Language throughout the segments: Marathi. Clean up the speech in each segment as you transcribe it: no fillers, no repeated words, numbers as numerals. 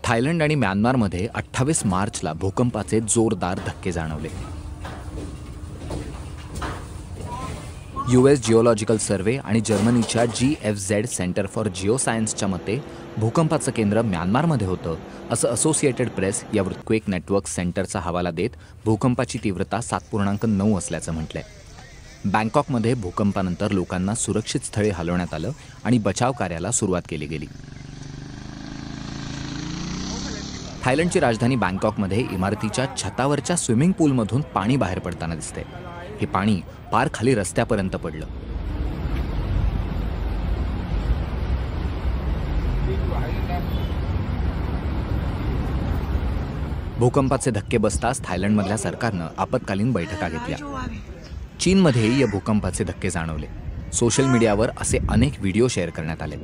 थायलंड आणि म्यानमारमध्ये 28 मार्चला भूकंपाचे जोरदार धक्के जाणवले. US जिओलॉजिकल सर्व्हे आणि जर्मनीच्या GFZ सेंटर फॉर जिओसायन्सच्या मते भूकंपाचं केंद्र म्यानमारमध्ये होतं, असं असोसिएटेड प्रेस या वृत्तक्वेक नेटवर्क सेंटरचा हवाला देत भूकंपाची तीव्रता 7.9 असल्याचं म्हटलंय. बँकॉकमध्ये भूकंपानंतर लोकांना सुरक्षित स्थळी हलवण्यात आलं आणि बचाव कार्याला सुरुवात केली गेली. थायलंडची राजधानी बँकॉकमध्ये इमारतीच्या छतावरच्या स्विमिंग पूलमधून पाणी बाहेर पडताना दिसते. हे पाणी पार खाली रस्त्यापर्यंत पडलं. भूकंपाचे धक्के बसताच थायलंडमधल्या सरकारनं आपत्कालीन बैठका घेतल्या. चीनमध्येही या भूकंपाचे धक्के जाणवले. सोशल मीडियावर असे अनेक व्हिडिओ शेअर करण्यात आले.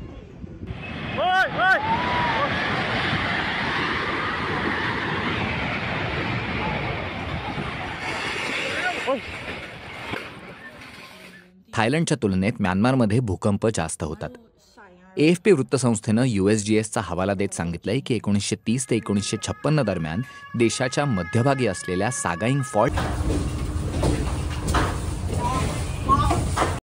थायलंडच्या तुलनेत म्यानमारमध्ये भूकंप जास्त होतात. AFP वृत्तसंस्थेनं USGSचा हवाला देत सांगितलंय की 1930 ते 1956 दरम्यान देशाच्या मध्यभागी असलेल्या सागाईंग फॉल्ट